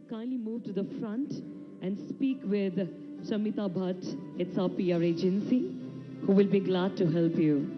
kindly move to the front and speak with Shamita Bhatt, it's our PR agency, who will be glad to help you.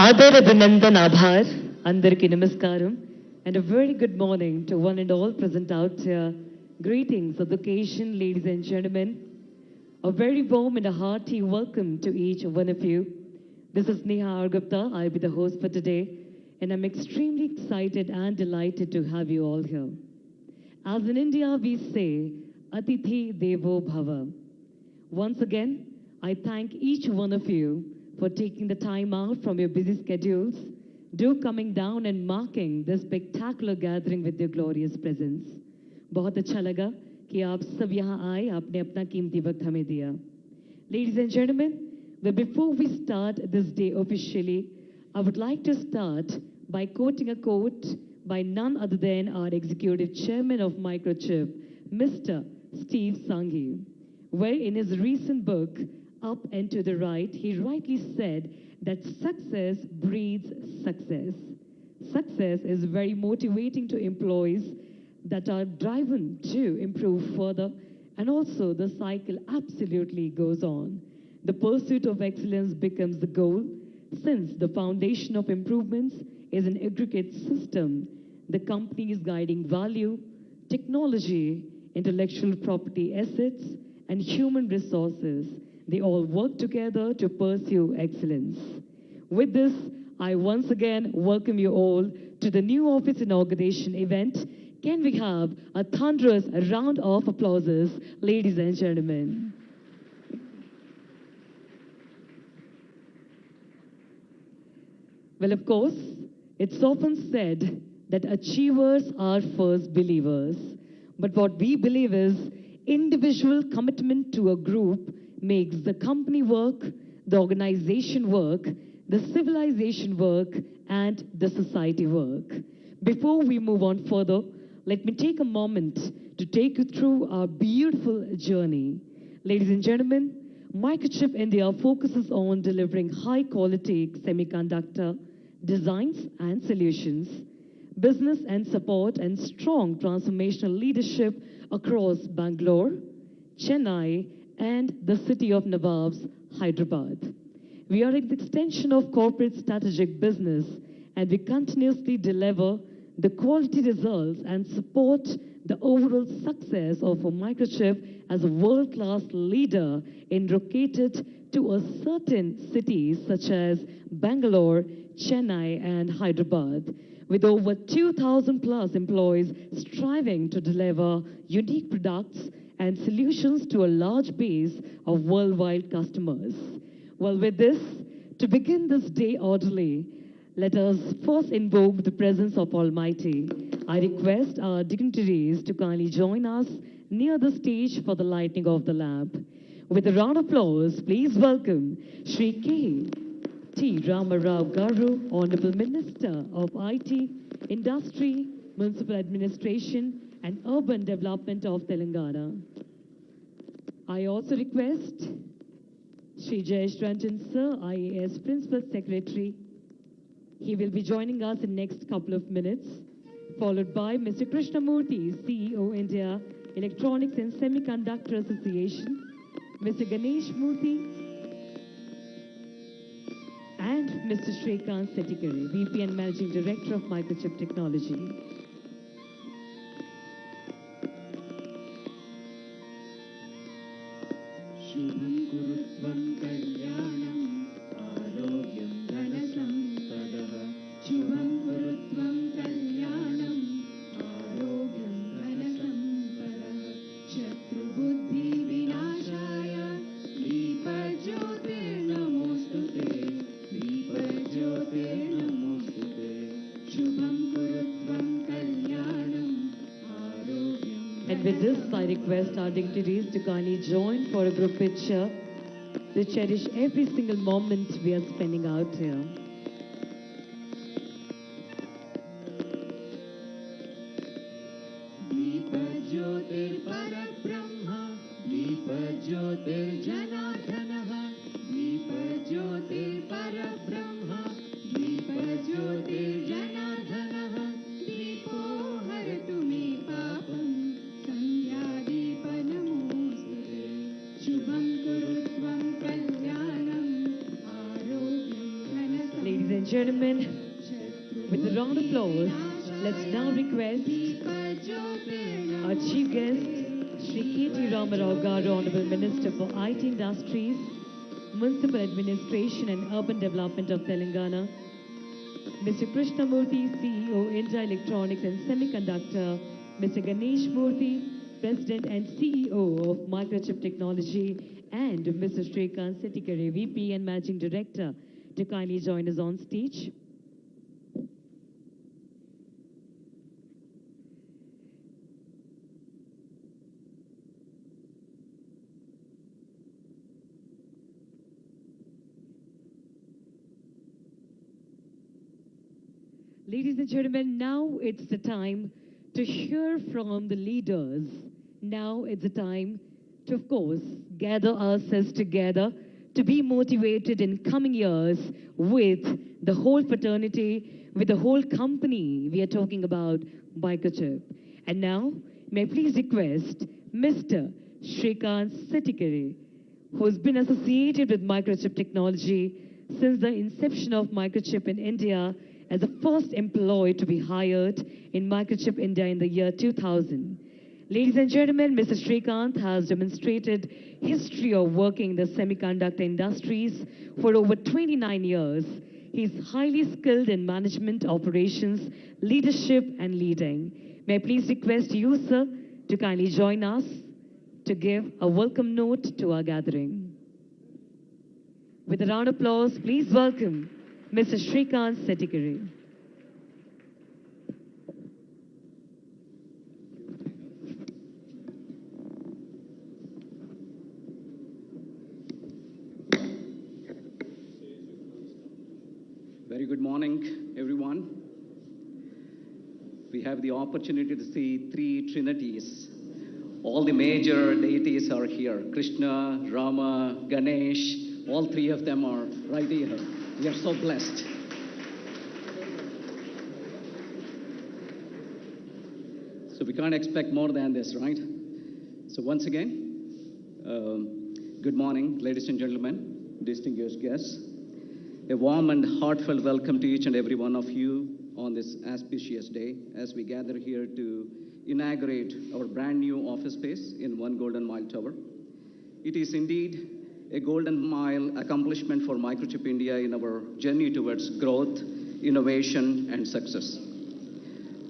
Adar Abhinandan Abhar, Andarki Namaskaram, and a very good morning to one and all present out here. Greetings of the occasion, ladies and gentlemen. A very warm and a hearty welcome to each one of you. This is Neha Argupta. I'll be the host for today, and I'm extremely excited and delighted to have you all here. As in India, we say, Atithi Devo Bhava. Once again, I thank each one of you for taking the time out from your busy schedules, coming down and marking this spectacular gathering with your glorious presence. बहुत अच्छा लगा कि आप सब यहाँ आए, आपने अपना कीमती वक्त हमें दिया. Ladies and gentlemen, but before we start this day officially, I would like to start by quoting a quote by none other than our executive chairman of Microchip, Mr. Steve Sanghi, where in his recent book, Up and to the Right, he rightly said that success breeds success. Success is very motivating to employees that are driven to improve further, and also the cycle absolutely goes on. The pursuit of excellence becomes the goal, since the foundation of improvements is an aggregate system. The company's guiding value, technology, intellectual property assets, and human resources, they all work together to pursue excellence. With this, I once again welcome you all to the new office inauguration event. Can we have a thunderous round of applauses, ladies and gentlemen? Well, of course, it's often said that achievers are first believers. But what we believe is individual commitment to a group makes the company work, the organization work, the civilization work, and the society work. Before we move on further, let me take a moment to take you through our beautiful journey. Ladies and gentlemen, Microchip India focuses on delivering high-quality semiconductor designs and solutions, business and support, and strong transformational leadership across Bangalore, Chennai, and the city of Nawabs, Hyderabad. We are an extension of corporate strategic business, and we continuously deliver the quality results and support the overall success of a Microchip as a world-class leader in located to a certain cities such as Bangalore, Chennai, and Hyderabad, with over 2,000 plus employees striving to deliver unique products and solutions to a large base of worldwide customers. Well, with this, to begin this day orderly, let us first invoke the presence of Almighty. I request our dignitaries to kindly join us near the stage for the lighting of the lamp. With a round of applause, please welcome Shri K.T. Ramarao Garu, Honorable Minister of IT, Industry, Municipal Administration, and Urban Development of Telangana. I also request Shri Jayesh Ranjan Sir, IAS Principal Secretary. He will be joining us in next couple of minutes, followed by Mr. Krishnamurthy, CEO, India Electronics and Semiconductor Association, Mr. Ganesh Murthy, and Mr. Shrikant Settikere, VP and Managing Director of Microchip Technology. Shubham Kurutvam Kalyanam Arogyam Dhanasampadah. Shubham Kurutvam Kalyanam Arogyam Dhanasampadah. Shatru Buddhi Vinashaya Deepajyotir Namostute. Deepajyotir Namostute. Shubham Kurutvam Kalyanam Arogyam. And with this, I request our dignitaries to kindly join for a group picture to cherish every single moment we are spending out here. Deepajyotir Parabrahma, Deepajyotir Janardhanaha, Deepajyotir Parabrahma, Deepajyotir Janardhanaha, Deepo Haratu me papam, Sandhya Namostute. Shubham Kurutvam Kalyanam Arogyam Dhanasam. Ladies and gentlemen, with a round of applause, let's now request our Chief Guest, Shri K.T. Ramarao Garu, Honorable Minister for IT Industries, Municipal Administration and Urban Development of Telangana, Mr. Krishnamurthy, CEO, India Electronics and Semiconductor, Mr. Ganesh Murthy, President and CEO of Microchip Technology, and Mr. Shrikant Settikere, VP and Managing Director, to kindly join us on stage. Ladies and gentlemen, now it's the time to hear from the leaders. Now it's the time to, of course, gather ourselves together to be motivated in coming years with the whole fraternity, with the whole company we are talking about, Microchip. And now, may I please request Mr. Shrikant Settikere, who's been associated with Microchip Technology since the inception of Microchip in India, as the first employee to be hired in Microchip India in the year 2000. Ladies and gentlemen, Mr. Shrikant has demonstrated history of working in the semiconductor industries for over 29 years. He's highly skilled in management, operations, leadership, and leading. May I please request you, sir, to kindly join us to give a welcome note to our gathering. With a round of applause, please welcome Mr. Shrikant Settikere. Very good morning, everyone. We have the opportunity to see three trinities. All the major deities are here. Krishna, Rama, Ganesh, all three of them are right here. We are so blessed. So we can't expect more than this, right? So once again, good morning, ladies and gentlemen, distinguished guests. A warm and heartfelt welcome to each and every one of you on this auspicious day as we gather here to inaugurate our brand new office space in One Golden Mile Tower. It is indeed a golden mile accomplishment for Microchip India in our journey towards growth, innovation, and success.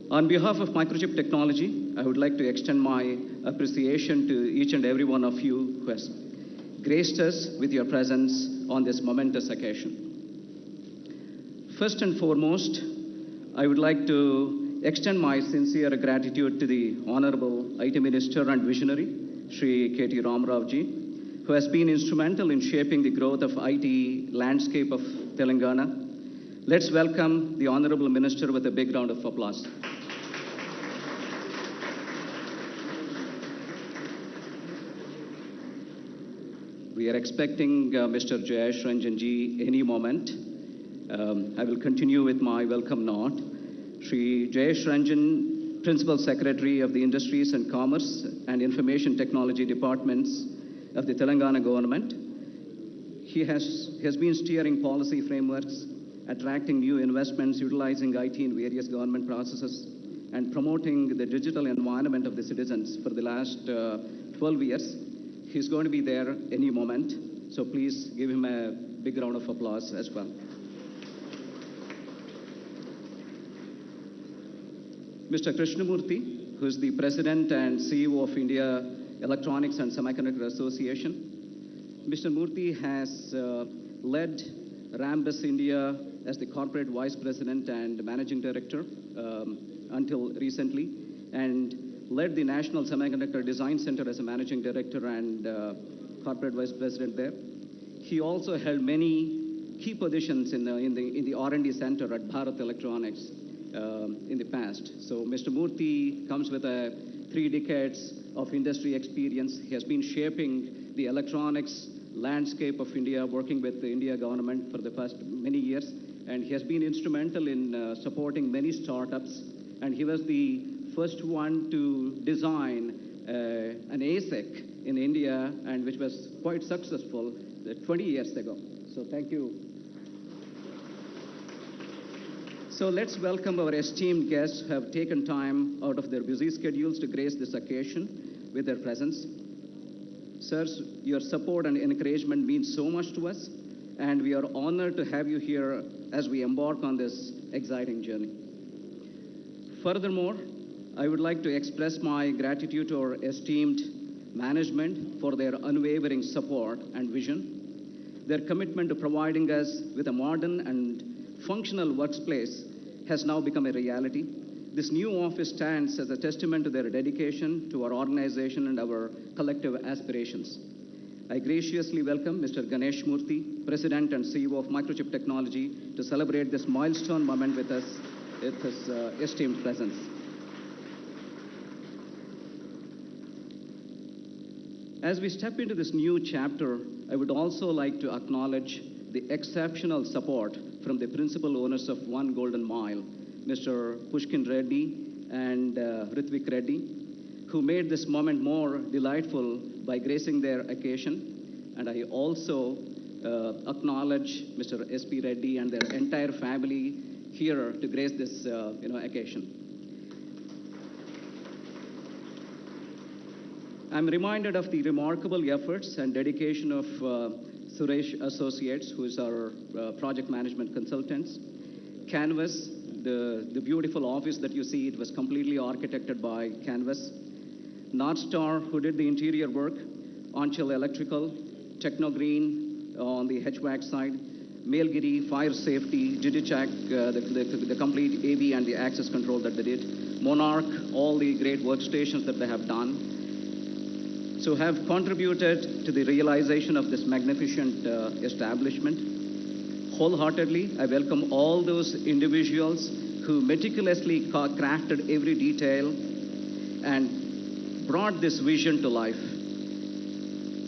On behalf of Microchip Technology, I would like to extend my appreciation to each and every one of you who has graced us with your presence on this momentous occasion. First and foremost, I would like to extend my sincere gratitude to the Honorable IT Minister and Visionary, Shri K.T. Ramarao ji, who has been instrumental in shaping the growth of IT landscape of Telangana. Let's welcome the Honorable Minister with a big round of applause. We are expecting Mr. Jayesh Ranjan ji any moment. I will continue with my welcome note. Shri Jayesh Ranjan, Principal Secretary of the Industries and Commerce and Information Technology Departments, of the Telangana government. He has been steering policy frameworks, attracting new investments, utilizing IT in various government processes, and promoting the digital environment of the citizens for the last 12 years. He's going to be there any moment, so please give him a big round of applause as well. Mr. Krishnamurthy, who is the President and CEO of India Electronics and Semiconductor Association. Mr. Murthy has led Rambus India as the Corporate Vice President and Managing Director until recently, and led the National Semiconductor Design Center as a Managing Director and Corporate Vice President there. He also held many key positions in the R&D Center at Bharat Electronics in the past. So Mr. Murthy comes with 3 decades of industry experience. He has been shaping the electronics landscape of India, working with the India government for the past many years, and he has been instrumental in supporting many startups, and he was the first one to design an ASIC in India, and which was quite successful 20 years ago. So thank you. So let's welcome our esteemed guests who have taken time out of their busy schedules to grace this occasion with their presence. Sirs, your support and encouragement means so much to us, and we are honored to have you here as we embark on this exciting journey. Furthermore, I would like to express my gratitude to our esteemed management for their unwavering support and vision. Their commitment to providing us with a modern and functional workplace has now become a reality. This new office stands as a testament to their dedication to our organization and our collective aspirations. I graciously welcome Mr. Ganesh Murthy, President and CEO of Microchip Technology, to celebrate this milestone moment with us, with his esteemed presence. As we step into this new chapter, I would also like to acknowledge the exceptional support from the principal owners of One Golden Mile, Mr. Pushkin Reddy and Ritvik Reddy, who made this moment more delightful by gracing their occasion. And I also acknowledge Mr. S.P. Reddy and their entire family here to grace this occasion. I'm reminded of the remarkable efforts and dedication of Suresh Associates, who is our project management consultants. Canvas, the beautiful office that you see, it was completely architected by Canvas. North Star, who did the interior work. Anchal Electrical, Technogreen on the HVAC side. Mailgiri, Fire Safety, Digicheck, the complete AV and the access control that they did. Monarch, all the great workstations that they have done. So have contributed to the realization of this magnificent establishment. Wholeheartedly, I welcome all those individuals who meticulously crafted every detail and brought this vision to life.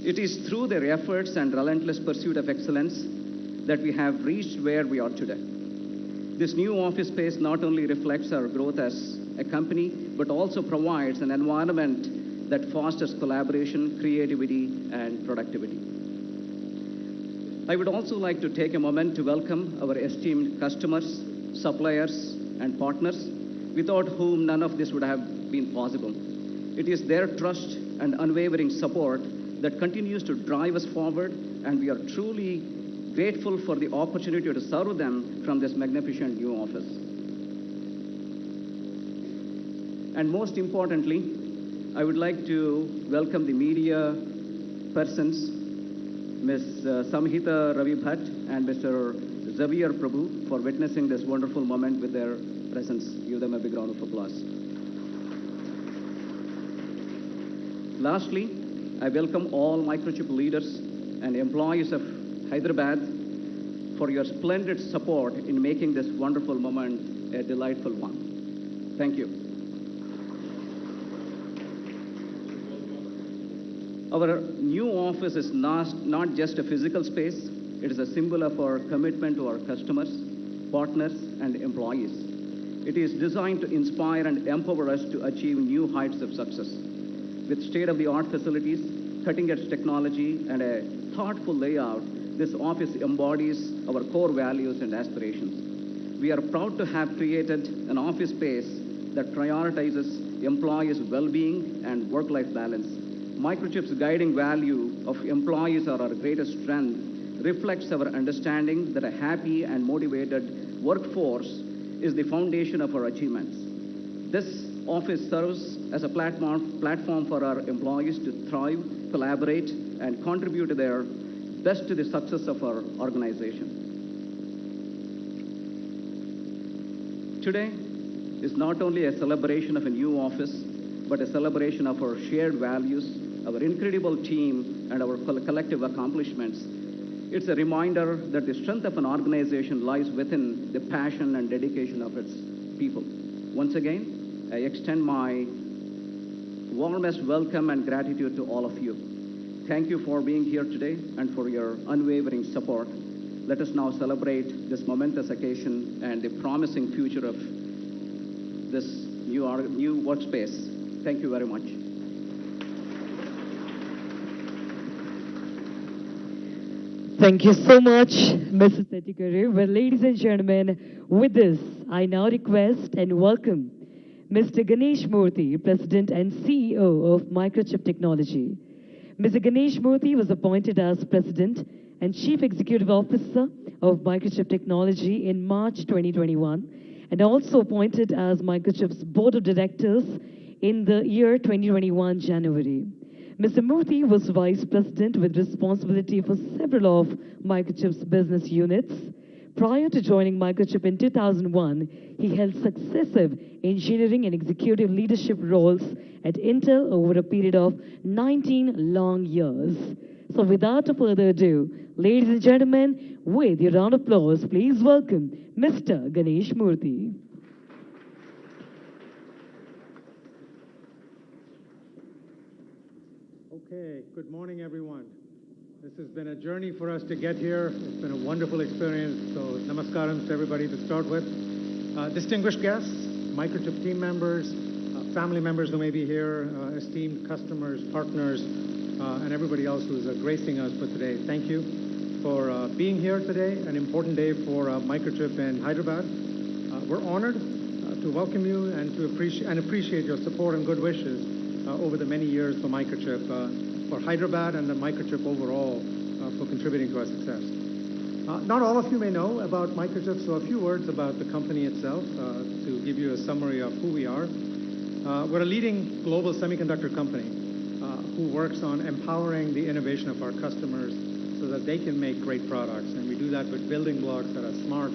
It is through their efforts and relentless pursuit of excellence that we have reached where we are today. This new office space not only reflects our growth as a company, but also provides an environment that fosters collaboration, creativity, and productivity. I would also like to take a moment to welcome our esteemed customers, suppliers, and partners, without whom none of this would have been possible. It is their trust and unwavering support that continues to drive us forward, and we are truly grateful for the opportunity to serve them from this magnificent new office. And most importantly, I would like to welcome the media persons, Ms. Samhita Ravi Bhatt and Mr. Xavier Prabhu, for witnessing this wonderful moment with their presence. Give them a big round of applause. Lastly, I welcome all Microchip leaders and employees of Hyderabad for your splendid support in making this wonderful moment a delightful one. Thank you. Our new office is not just a physical space, it is a symbol of our commitment to our customers, partners, and employees. It is designed to inspire and empower us to achieve new heights of success. With state-of-the-art facilities, cutting-edge technology, and a thoughtful layout, this office embodies our core values and aspirations. We are proud to have created an office space that prioritizes employees' well-being and work-life balance. Microchip's guiding value of employees are our greatest strength reflects our understanding that a happy and motivated workforce is the foundation of our achievements. This office serves as a platform for our employees to thrive, collaborate, and contribute to their best to the success of our organization. Today is not only a celebration of a new office, but a celebration of our shared values, our incredible team, and our collective accomplishments. It's a reminder that the strength of an organization lies within the passion and dedication of its people. Once again, I extend my warmest welcome and gratitude to all of you. Thank you for being here today and for your unwavering support. Let us now celebrate this momentous occasion and the promising future of this new workspace. Thank you very much. Thank you so much, Mrs. Setikare. Well, ladies and gentlemen, with this, I now request and welcome Mr. Ganesh Murthy, President and CEO of Microchip Technology. Mr. Ganesh Murthy was appointed as President and Chief Executive Officer of Microchip Technology in March 2021, and also appointed as Microchip's Board of Directors in the year 2021 January. Mr. Murthy was Vice President with responsibility for several of Microchip's business units. Prior to joining Microchip in 2001, he held successive engineering and executive leadership roles at Intel over a period of 19 long years. So without further ado, ladies and gentlemen, with your round of applause, please welcome Mr. Ganesh Murthy. Okay, good morning, everyone. This has been a journey for us to get here. It's been a wonderful experience, so namaskaram to everybody to start with. Distinguished guests, Microchip team members, family members who may be here, esteemed customers, partners, and everybody else who's gracing us for today. Thank you for being here today, an important day for Microchip in Hyderabad. We're honored to welcome you and to appreciate your support and good wishes over the many years for Microchip, for Hyderabad and the Microchip overall for contributing to our success. Not all of you may know about Microchip, so a few words about the company itself to give you a summary of who we are. We're a leading global semiconductor company who works on empowering the innovation of our customers so that they can make great products. And we do that with building blocks that are smart,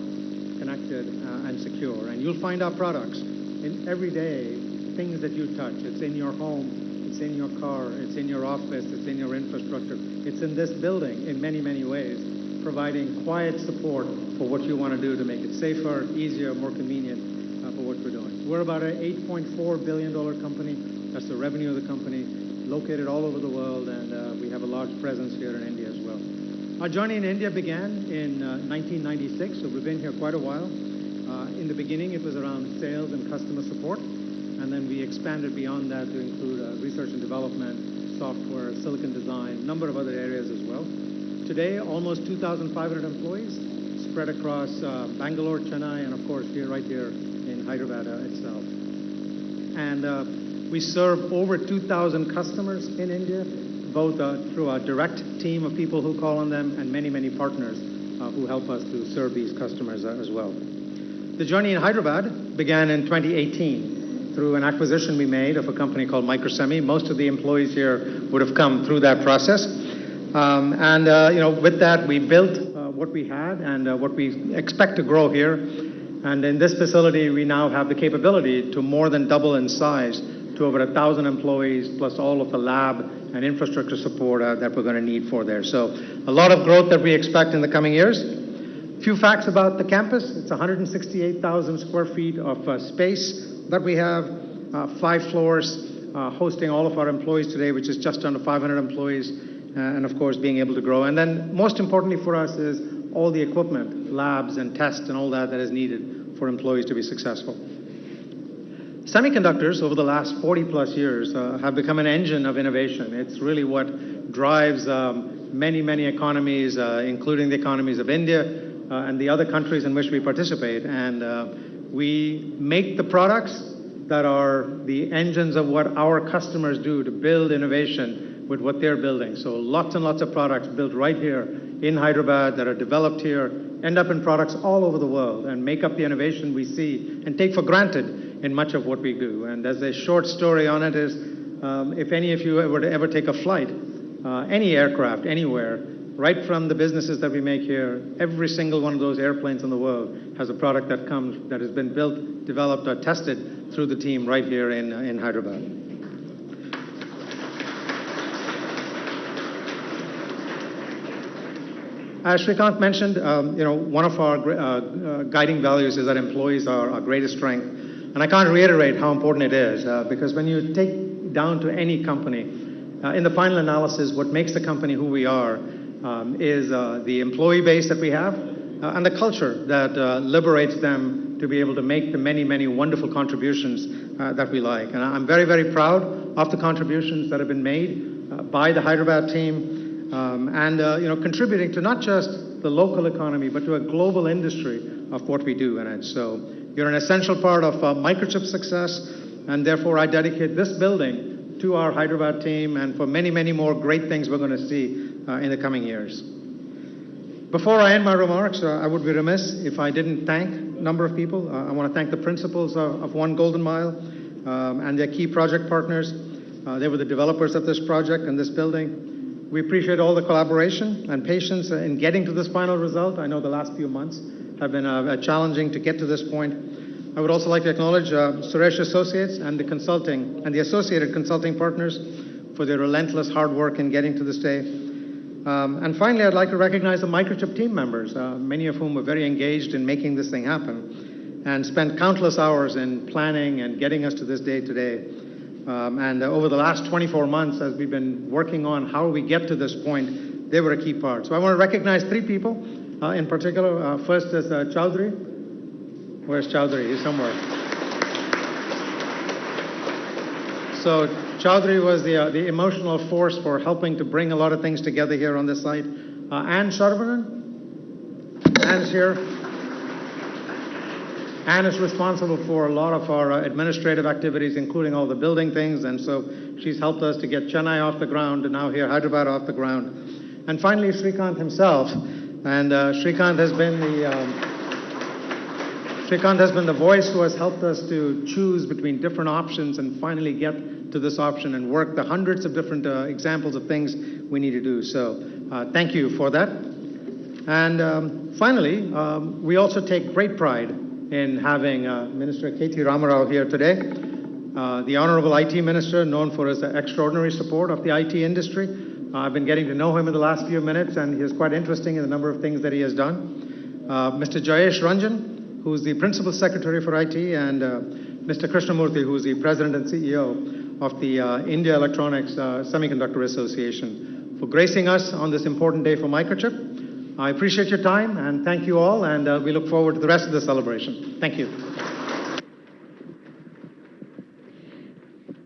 connected, and secure. And you'll find our products in everyday things that you touch. It's in your home, it's in your car, it's in your office, it's in your infrastructure. It's in this building in many, many ways, providing quiet support for what you want to do to make it safer, easier, more convenient for what we're doing. We're about an $8.4 billion company. That's the revenue of the company, located all over the world, and we have a large presence here in India as well. Our journey in India began in 1996, so we've been here quite a while. In the beginning, it was around sales and customer support, and then we expanded beyond that to include research and development, software, silicon design, a number of other areas as well. Today, almost 2,500 employees spread across Bangalore, Chennai, and of course, right here in Hyderabad itself. And we serve over 2,000 customers in India, both through our direct team of people who call on them and many, many partners who help us to serve these customers as well. The journey in Hyderabad began in 2018 through an acquisition we made of a company called Microsemi. Most of the employees here would have come through that process. With that, we built what we had and what we expect to grow here. And in this facility, we now have the capability to more than double in size to over 1,000 employees, plus all of the lab and infrastructure support that we're going to need for there. So a lot of growth that we expect in the coming years. A few facts about the campus. It's 168,000 square feet of space that we have, 5 floors, hosting all of our employees today, which is just under 500 employees, and of course being able to grow. And then most importantly for us is all the equipment, labs and tests and all that is needed for employees to be successful. Semiconductors over the last 40 plus years have become an engine of innovation. It's really what drives many, many economies, including the economies of India and the other countries in which we participate. And we make the products that are the engines of what our customers do to build innovation with what they're building. So lots and lots of products built right here in Hyderabad that are developed here, end up in products all over the world and make up the innovation we see and take for granted in much of what we do. And as a short story on it is, if any of you were to ever take a flight, any aircraft, anywhere, right from the businesses that we make here, every single one of those airplanes in the world has a product that has been built, developed, or tested through the team right here in Hyderabad. As Srikanth mentioned, one of our guiding values is that employees are our greatest strength. And I can't reiterate how important it is, because when you take down to any company, in the final analysis, what makes the company who we are is the employee base that we have and the culture that liberates them to be able to make the many, many wonderful contributions that we like. And I'm very, very proud of the contributions that have been made by the Hyderabad team. Contributing to not just the local economy, but to a global industry of what we do in it. So you're an essential part of Microchip's success, and therefore I dedicate this building to our Hyderabad team and for many, many more great things we're going to see in the coming years. Before I end my remarks, I would be remiss if I didn't thank a number of people. I want to thank the principals of One Golden Mile and their key project partners. They were the developers of this project and this building. We appreciate all the collaboration and patience in getting to this final result. I know the last few months have been challenging to get to this point. I would also like to acknowledge Suresh Associates and the associated consulting partners for their relentless hard work in getting to this day. And finally, I'd like to recognize the Microchip team members, many of whom were very engaged in making this thing happen and spent countless hours in planning and getting us to this day today. Over the last 24 months, as we've been working on how we get to this point, they were a key part. So I want to recognize three people in particular. First is Chowdhury. Where's Chowdhury? He's somewhere. So Chowdhury was the emotional force for helping to bring a lot of things together here on this site. Anne Sharvanan. Anne's here. Anne is responsible for a lot of our administrative activities, including all the building things, and so she's helped us to get Chennai off the ground and now here Hyderabad off the ground. And finally, Srikanth himself. And Srikanth has been the voice who has helped us to choose between different options and finally get to this option and work the hundreds of different examples of things we need to do. So thank you for that. And finally, we also take great pride in having Minister K.T. Ramarao here today, the Honorable IT Minister, known for his extraordinary support of the IT industry. I've been getting to know him in the last few minutes, and he's quite interesting in the number of things that he has done. Mr. Jayesh Ranjan, who's the Principal Secretary for IT, and Mr. Krishnamurthy, who's the President and CEO of the India Electronics Semiconductor Association, for gracing us on this important day for Microchip. I appreciate your time, and thank you all, and we look forward to the rest of the celebration. Thank you.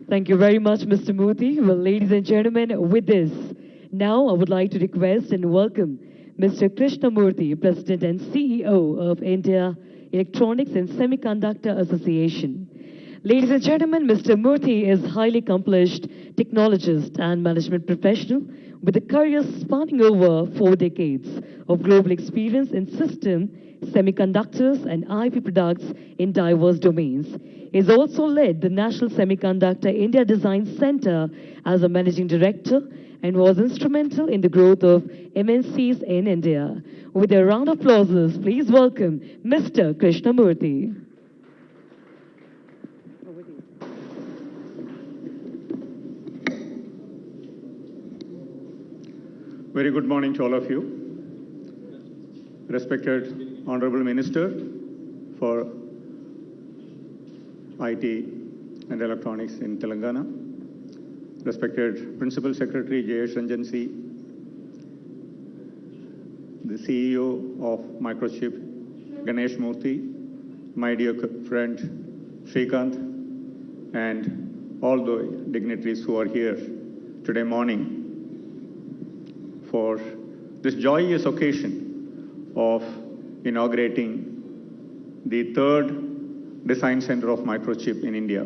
Thank you very much, Mr. Murthy. Well, ladies and gentlemen, with this, now I would like to request and welcome Mr. Krishnamurthy, President and CEO of India Electronics and Semiconductor Association. Ladies and gentlemen, Mr. Murthy is a highly accomplished technologist and management professional with a career spanning over 4 decades of global experience in system, semiconductors, and IP products in diverse domains. He has also led the National Semiconductor India Design Center as a managing director and was instrumental in the growth of MNCs in India. With a round of applause, please welcome Mr. Krishnamurthy. Very good morning to all of you. Respected Honorable Minister for IT and Electronics in Telangana, respected Principal Secretary Jayesh Ranjan C, the CEO of Microchip, Ganesh Murthy, my dear friend Srikanth, and all the dignitaries who are here today morning. for this joyous occasion of inaugurating the third design center of Microchip in India.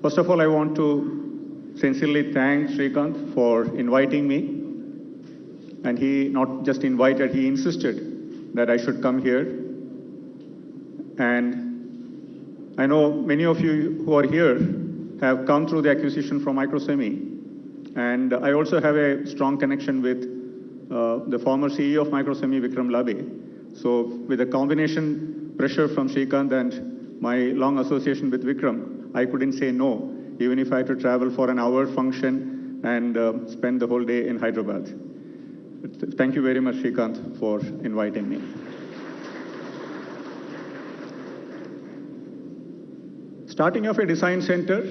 First of all, I want to sincerely thank Srikanth for inviting me. And he not just invited, he insisted that I should come here. And I know many of you who are here have come through the acquisition from Microsemi. And I also have a strong connection with the former CEO of Microsemi, Vikram Labbe. So with a combination pressure from Srikanth and my long association with Vikram, I couldn't say no, even if I had to travel for an hour function and spend the whole day in Hyderabad. Thank you very much, Srikanth, for inviting me. Starting off a design center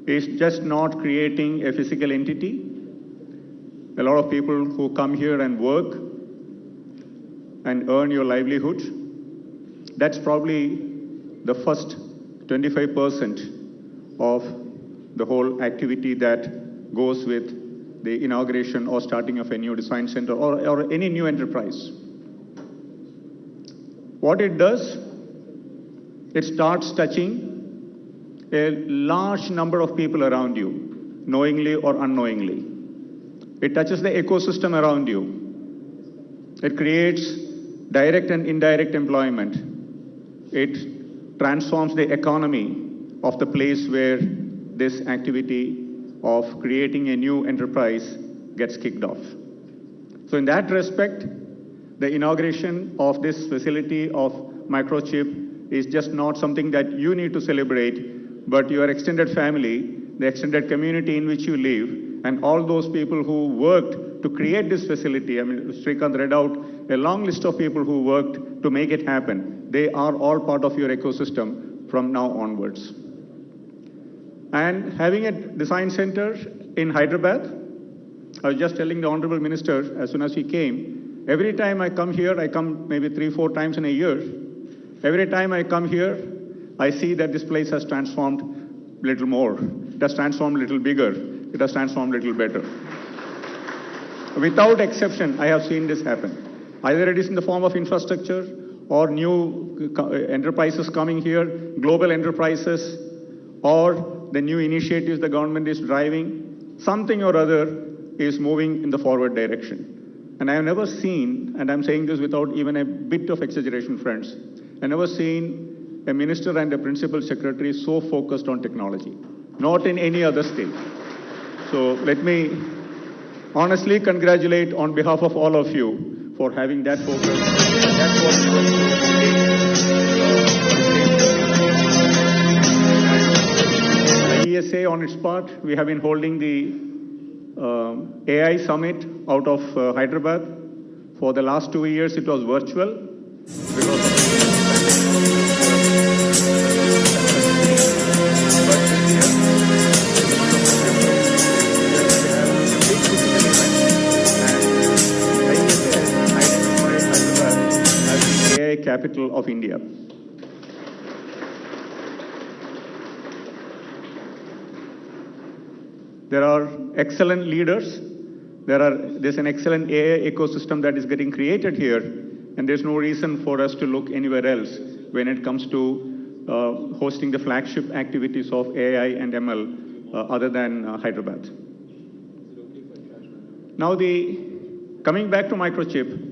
is just not creating a physical entity. A lot of people who come here and work and earn your livelihood, that's probably the first 25% of the whole activity that goes with the inauguration or starting of a new design center or any new enterprise. What it does, it starts touching a large number of people around you, knowingly or unknowingly. It touches the ecosystem around you. It creates direct and indirect employment. It transforms the economy of the place where this activity of creating a new enterprise gets kicked off. So in that respect, the inauguration of this facility of Microchip is just not something that you need to celebrate, but your extended family, the extended community in which you live, and all those people who worked to create this facility. I mean, Srikanth read out a long list of people who worked to make it happen. They are all part of your ecosystem from now onwards. And having a design center in Hyderabad, I was just telling the Honorable Minister as soon as he came, every time I come here, I come maybe 3-4 times in a year. Every time I come here, I see that this place has transformed a little more. It has transformed a little bigger. It has transformed a little better. Without exception, I have seen this happen. Either it is in the form of infrastructure or new enterprises coming here, global enterprises, or the new initiatives the government is driving, something or other is moving in the forward direction. And I have never seen, and I'm saying this without even a bit of exaggeration, friends, I've never seen a minister and a principal secretary so focused on technology, not in any other state. So let me honestly congratulate on behalf of all of you for having that focus. That's what the ESA on its part, we have been holding the AI summit out of Hyderabad. For the last 2 years, it was virtual. Capital of India. There are excellent leaders. There's an excellent AI ecosystem that is getting created here, and there's no reason for us to look anywhere else when it comes to hosting the flagship activities of AI and ML other than Hyderabad. Now, coming back to Microchip,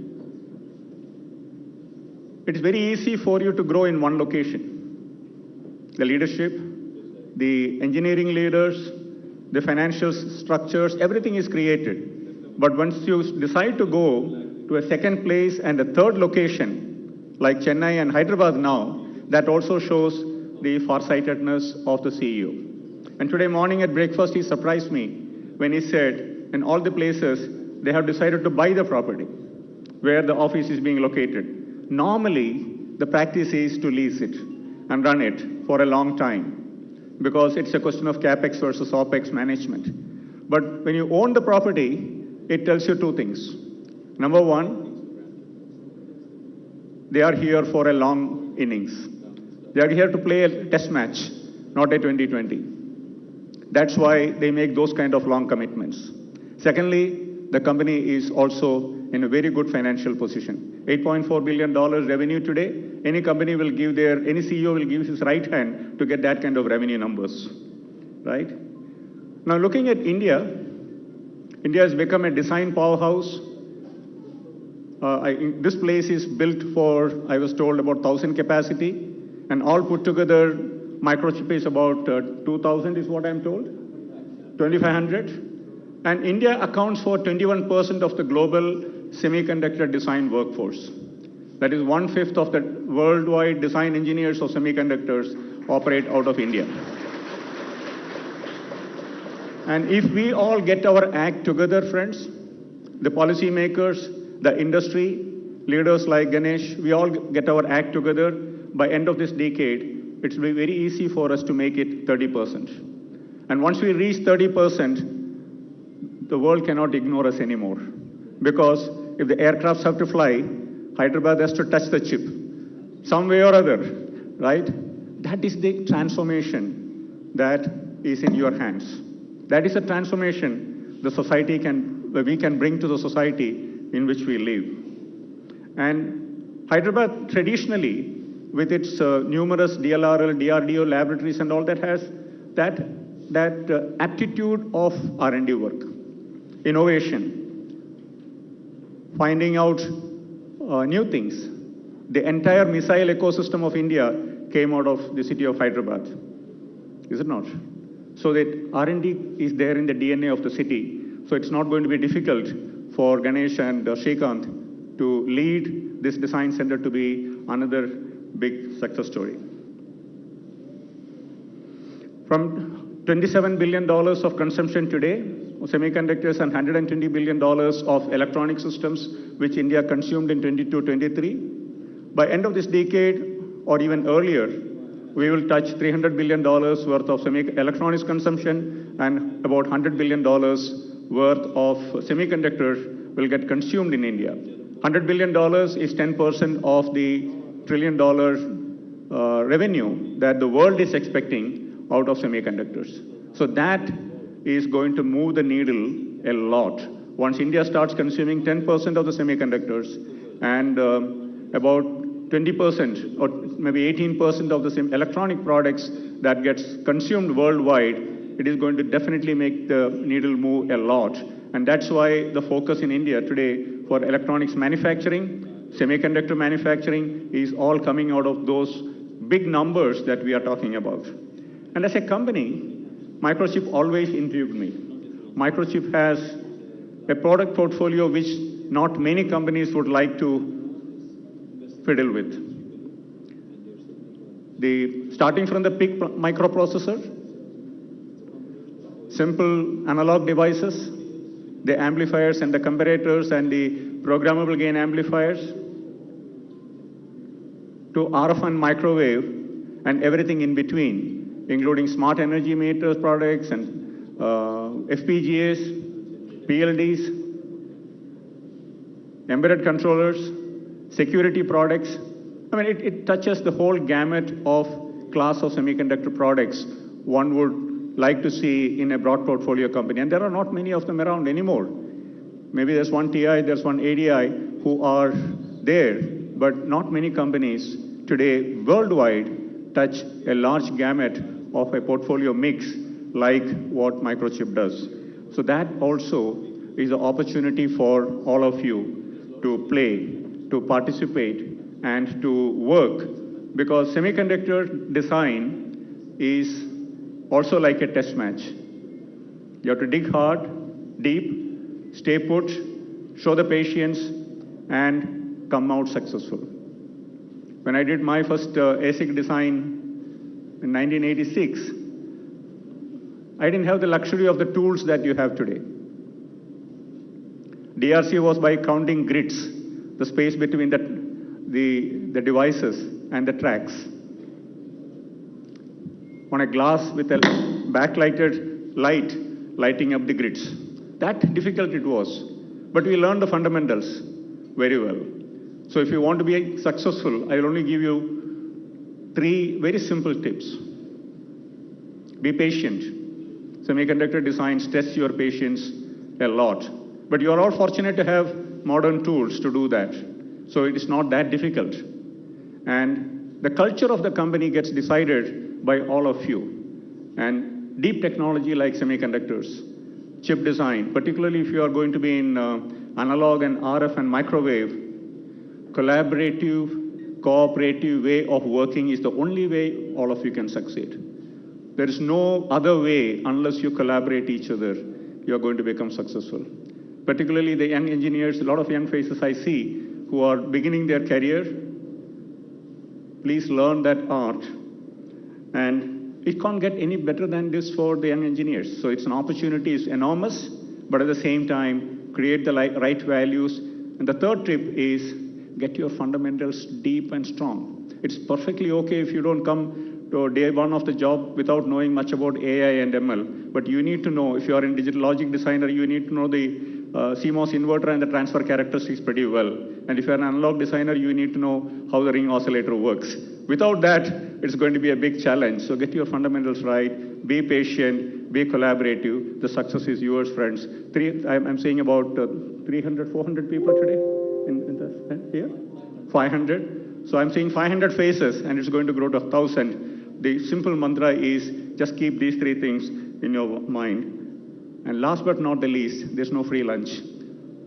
it's very easy for you to grow in one location. The leadership, the engineering leaders, the financial structures, everything is created. But once you decide to go to a second place and a third location, like Chennai and Hyderabad now, that also shows the farsightedness of the CEO. And today morning at breakfast, he surprised me when he said, in all the places, they have decided to buy the property where the office is being located. Normally, the practice is to lease it and run it for a long time because it's a question of CapEx versus OpEx management. But when you own the property, it tells you two things. Number one, they are here for a long innings. They are here to play a test match, not a 2020. That's why they make those kind of long commitments. Secondly, the company is also in a very good financial position. $8.4 billion revenue today. Any company will give any CEO will give his right hand to get that kind of revenue numbers, right? Now looking at India, India has become a design powerhouse. This place is built for, I was told, about 1,000 capacity, and all put together, Microchip is about 2,000 is what I'm told, 2,500. And India accounts for 21% of the global semiconductor design workforce. That is 1/5 of the worldwide design engineers of semiconductors operate out of India. And if we all get our act together, friends, the policymakers, the industry, leaders like Ganesh, we all get our act together, by end of this decade, it will be very easy for us to make it 30%. And once we reach 30%, the world cannot ignore us anymore. Because if the aircrafts have to fly, Hyderabad has to touch the chip, some way or other, right? That is the transformation that is in your hands. That is a transformation we can bring to the society in which we live. And Hyderabad traditionally, with its numerous DLRL, DRDO laboratories and all that, has that aptitude of R&D work, innovation, finding out new things. The entire missile ecosystem of India came out of the city of Hyderabad, is it not? So that R&D is there in the DNA of the city. So it's not going to be difficult for Ganesh and Srikanth to lead this design center to be another big success story. From $27 billion of consumption today, semiconductors, and $120 billion of electronic systems, which India consumed in 22-23. By end of this decade, or even earlier, we will touch $300 billion worth of electronics consumption, and about $100 billion worth of semiconductors will get consumed in India. $100 billion is 10% of the $1 trillion revenue that the world is expecting out of semiconductors. So that is going to move the needle a lot. Once India starts consuming 10% of the semiconductors and about 20% or maybe 18% of the electronic products that gets consumed worldwide, it is going to definitely make the needle move a lot. And that's why the focus in India today for electronics manufacturing, semiconductor manufacturing is all coming out of those big numbers that we are talking about. And as a company, Microchip always intrigued me. Microchip has a product portfolio which not many companies would like to fiddle with. Starting from the PIC microprocessor, simple analog devices, the amplifiers and the comparators and the programmable gain amplifiers, to RF and microwave and everything in between, including smart energy meters products and FPGAs, PLDs, embedded controllers, security products. I mean, it touches the whole gamut of class of semiconductor products one would like to see in a broad portfolio company. And there are not many of them around anymore. Maybe there's one TI, there's one ADI who are there, but not many companies today worldwide touch a large gamut of a portfolio mix like what Microchip does. So that also is an opportunity for all of you to play, to participate, and to work, because semiconductor design is also like a test match. You have to dig hard, deep, stay put, show the patience, and come out successful. When I did my first ASIC design in 1986, I didn't have the luxury of the tools that you have today. DRC was by counting grids, the space between the devices and the tracks, on a glass with a backlighted light lighting up the grids. That difficult it was, but we learned the fundamentals very well. So if you want to be successful, I will only give you 3 very simple tips. Be patient. Semiconductor designs test your patience a lot. But you are all fortunate to have modern tools to do that. So it is not that difficult. And the culture of the company gets decided by all of you. And deep technology like semiconductors, chip design, particularly if you are going to be in analog and RF and microwave, collaborative, cooperative way of working is the only way all of you can succeed. There is no other way unless you collaborate each other, you are going to become successful. Particularly the young engineers, a lot of young faces I see who are beginning their career, please learn that art. And it can't get any better than this for the young engineers. So it's an opportunity, it's enormous, but at the same time, create the right values. And the third tip is get your fundamentals deep and strong. It's perfectly okay if you don't come to day one of the job without knowing much about AI and ML, but you need to know, if you are in digital logic designer, you need to know the CMOS inverter and the transfer characteristics pretty well. And if you're an analog designer, you need to know how the ring oscillator works. Without that, it's going to be a big challenge. So get your fundamentals right, be patient, be collaborative. The success is yours, friends. I'm seeing about 300, 400 people today here? 500. So I'm seeing 500 faces, and it's going to grow to 1,000. The simple mantra is just keep these three things in your mind. And last but not the least, there's no free lunch.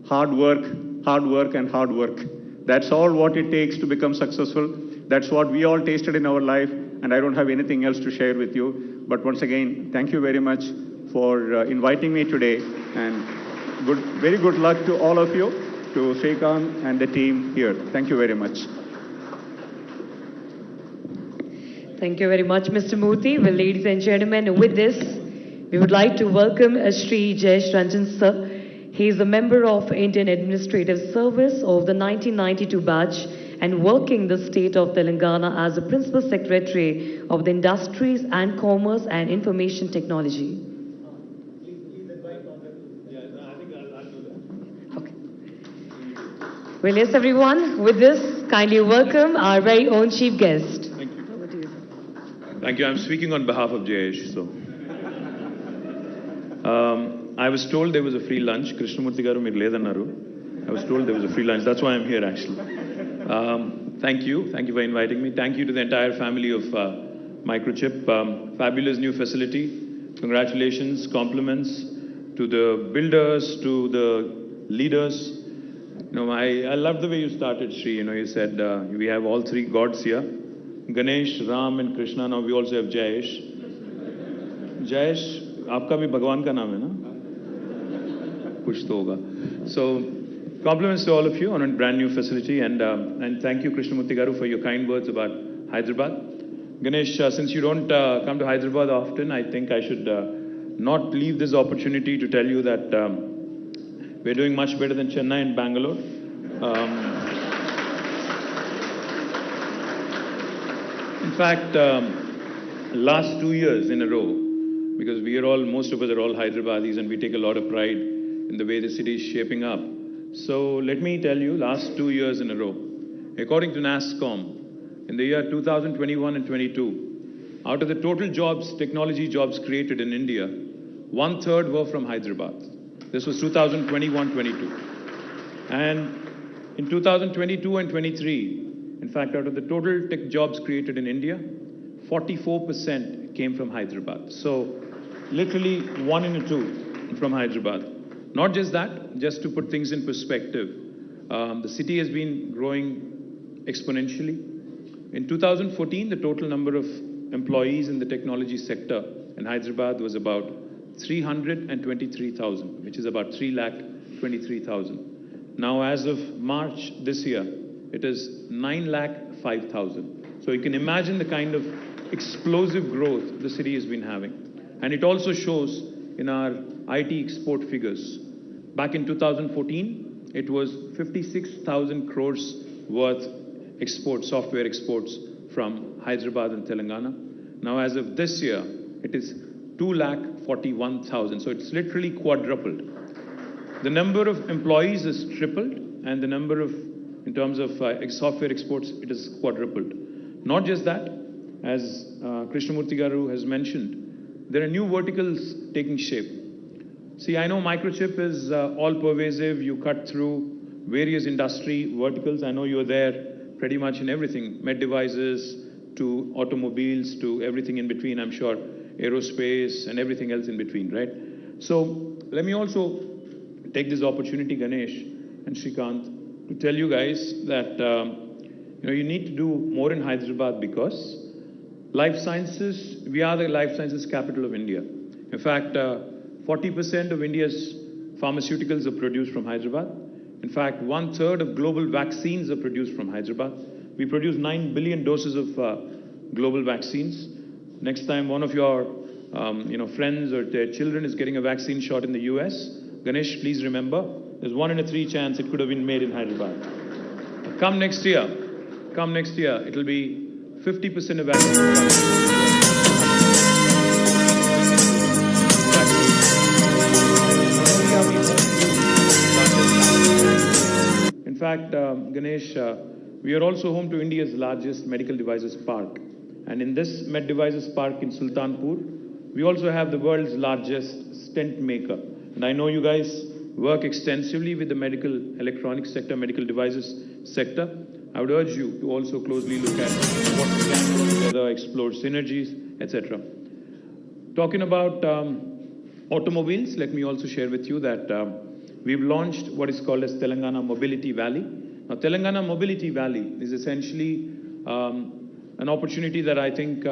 Hard work, and hard work. That's all what it takes to become successful. That's what we all tasted in our life, and I don't have anything else to share with you. But once again, thank you very much for inviting me today, and very good luck to all of you, to Srikanth and the team here. Thank you very much. Thank you very much, Mr. Murthy. Well, ladies and gentlemen, with this, we would like to welcome Shri Jayesh Ranjan sir. He is a member of Indian Administrative Service of the 1992 batch and working the state of Telangana as the Principal Secretary of the Industries and Commerce and Information Technology. Okay. Well, yes, everyone, with this, kindly welcome our very own chief guest. Thank you. Thank you. I'm speaking on behalf of Jayesh. So, I was told there was a free lunch. Krishnamurthy garu meer ledannaru. I was told there was a free lunch. That's why I'm here, actually. Thank you. Thank you for inviting me. Thank you to the entire family of Microchip. Fabulous new facility. Congratulations, compliments to the builders, to the leaders. You know, I love the way you started, Shri. You know, you said we have all three gods here. Ganesh, Ram and Krishna. Now we also have Jayesh. Jayesh, आपका भी भगवान का नाम है ना? कुछ तो होगा. So, compliments to all of you on a brand new facility, and thank you, Krishnamurthy garu, for your kind words about Hyderabad. Ganesh, since you don't come to Hyderabad often, I think I should not leave this opportunity to tell you that we're doing much better than Chennai and Bangalore. In fact, last 2 years in a row, because most of us are all Hyderabadis, and we take a lot of pride in the way the city is shaping up. So let me tell you, last 2 years in a row, according to NASSCOM, in the year 2021 and 22, out of the total jobs, technology jobs created in India, 1/3 were from Hyderabad. This was 2021-22. And in 2022 and 23, in fact, out of the total tech jobs created in India, 44% came from Hyderabad. So literally 1 in 2 from Hyderabad. Not just that, just to put things in perspective, the city has been growing exponentially. In 2014, the total number of employees in the technology sector in Hyderabad was about 323,000, which is about 3,23,000. Now, as of March this year, it is 9,05,000. So you can imagine the kind of explosive growth the city has been having. And it also shows in our IT export figures. Back in 2014, it was 56,000 crores worth exports, software exports from Hyderabad and Telangana. Now, as of this year, it is 2,41,000. So it's literally quadrupled. The number of employees is tripled, and the number of, in terms of software exports, it is quadrupled. Not just that, as Krishnamurthy garu has mentioned, there are new verticals taking shape. See, I know Microchip is all pervasive. You cut through various industry verticals. I know you're there pretty much in everything, med devices to automobiles to everything in between, I'm sure, aerospace and everything else in between, right? So let me also take this opportunity, Ganesh and Shrikant, to tell you guys that you need to do more in Hyderabad because life sciences, we are the life sciences capital of India. In fact, 40% of India's pharmaceuticals are produced from Hyderabad. In fact, 1/3 of global vaccines are produced from Hyderabad. We produce 9 billion doses of global vaccines. Next time one of your friends or their children is getting a vaccine shot in the US, Ganesh, please remember, there's 1 in 3 chance it could have been made in Hyderabad. Come next year, it'll be 50% of vaccines. In fact, Ganesh, we are also home to India's largest medical devices park. And in this med devices park in Sultanpur, we also have the world's largest stent maker. And I know you guys work extensively with the medical electronics sector, medical devices sector. I would urge you to also closely look at what we can do together, explore synergies, etc. Talking about automobiles, let me also share with you that we've launched what is called as Telangana Mobility Valley. Now, Telangana Mobility Valley is essentially an opportunity that I think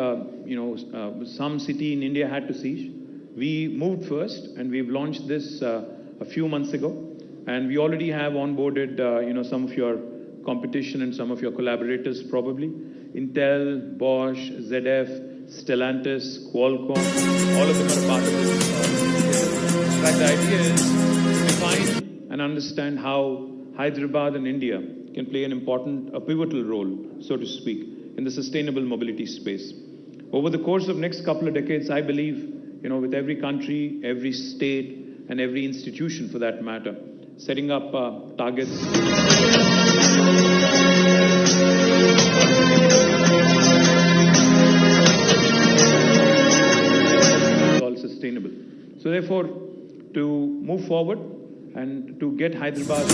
some city in India had to seize. We moved first, and we've launched this a few months ago, and we already have onboarded some of your competition and some of your collaborators probably. Intel, Bosch, ZF, Stellantis, Qualcomm, all of them are a part of this. In fact, the idea is to define and understand how Hyderabad and India can play a pivotal role, so to speak, in the sustainable mobility space. Over the course of next couple of decades, I believe, with every country, every state, and every institution for that matter, setting up targets. All sustainable. So therefore, to move forward and to get Hyderabad.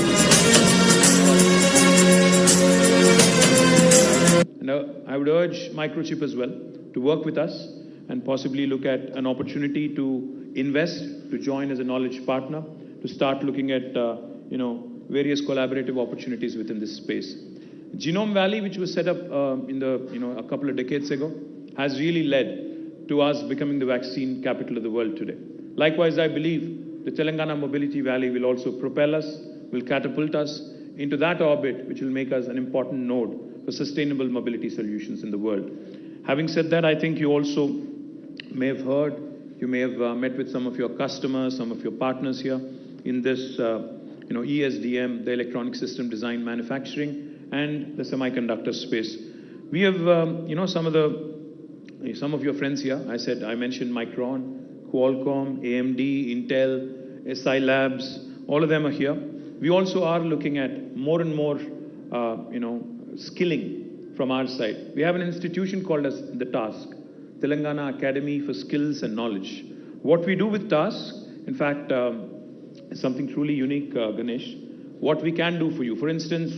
And I would urge Microchip as well to work with us and possibly look at an opportunity to invest, to join as a knowledge partner, to start looking at various collaborative opportunities within this space. Genome Valley, which was set up a couple of decades ago, has really led to us becoming the vaccine capital of the world today. Likewise, I believe the Telangana Mobility Valley will also propel us, will catapult us into that orbit, which will make us an important node for sustainable mobility solutions in the world. Having said that, I think you also may have heard, you may have met with some of your customers, some of your partners here in this, ESDM, the electronic system design manufacturing, and the semiconductor space. We have, some of your friends here. I mentioned Micron, Qualcomm, AMD, Intel, SI Labs. All of them are here. We also are looking at more and more, skilling from our side. We have an institution called as the TASK, Telangana Academy for Skills and Knowledge. What we do with TASK, in fact, is something truly unique, Ganesh. What we can do for you. For instance,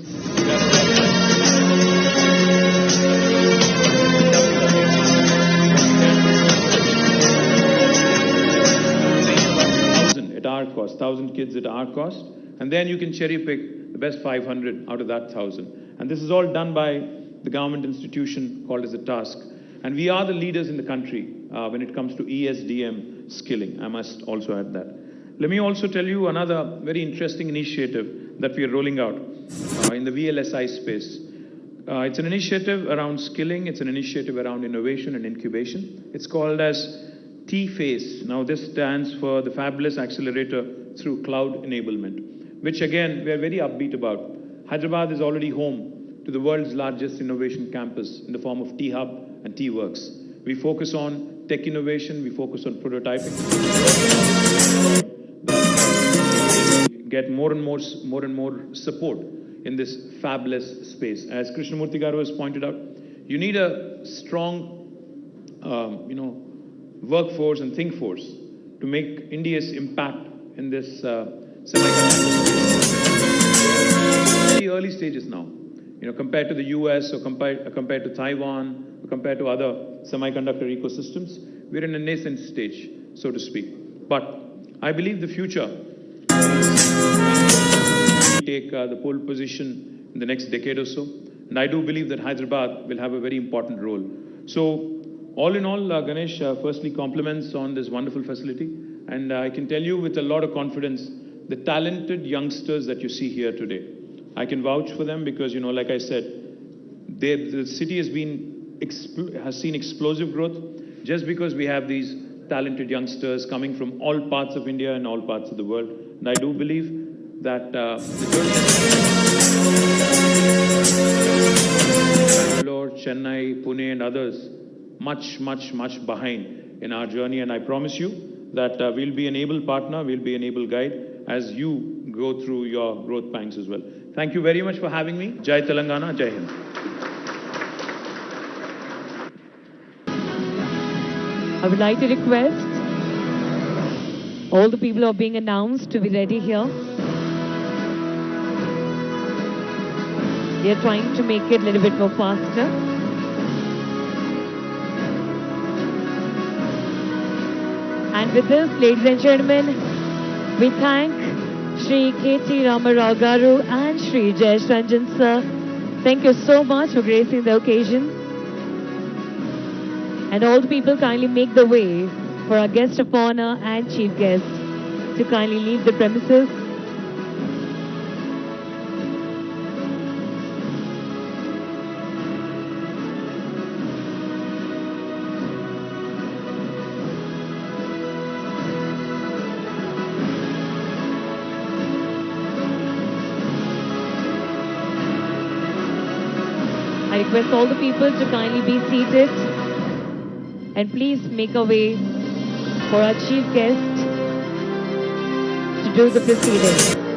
at our cost, 1,000 kids at our cost, and then you can cherry pick the best 500 out of that 1,000. And this is all done by the government institution called as a TASK. And we are the leaders in the country when it comes to ESDM skilling. I must also add that. Let me also tell you another very interesting initiative that we are rolling out in the VLSI space. It's an initiative around skilling. It's an initiative around innovation and incubation. It's called as T-FACE. Now, this stands for the Fabulous Accelerator through Cloud Enablement, which again, we are very upbeat about. Hyderabad is already home to the world's largest innovation campus in the form of T-Hub and T-Works. We focus on tech innovation, we focus on prototyping. Get more and more support in this fabulous space. As Krishnamurti Garu has pointed out, you need a strong, workforce and think force to make India's impact in this semiconductor space. Very early stages now, compared to the US or compared to Taiwan, or compared to other semiconductor ecosystems, we're in a nascent stage, so to speak. But I believe the future will take the pole position in the next decade or so. And I do believe that Hyderabad will have a very important role. So, all in all, Ganesh, firstly, compliments on this wonderful facility. And I can tell you with a lot of confidence, the talented youngsters that you see here today, I can vouch for them because, like I said, the city has seen explosive growth just because we have these talented youngsters coming from all parts of India and all parts of the world. And I do believe that Bangalore, Chennai, Pune and others, much behind in our journey. And I promise you that we'll be an able partner, we'll be an able guide as you go through your growth pangs as well. Thank you very much for having me. Jai Telangana, Jai Hind. I would like to request all the people who are being announced to be ready here. They are trying to make it a little bit more faster. And with this, ladies and gentlemen, we thank Shri KT Ramarao Garu and Shri Jayesh Ranjan sir. Thank you so much for gracing the occasion. And all the people kindly make the way for our guest of honor and chief guest to kindly leave the premises. I request all the people to kindly be seated. And please make a way for our chief guest to do the proceedings.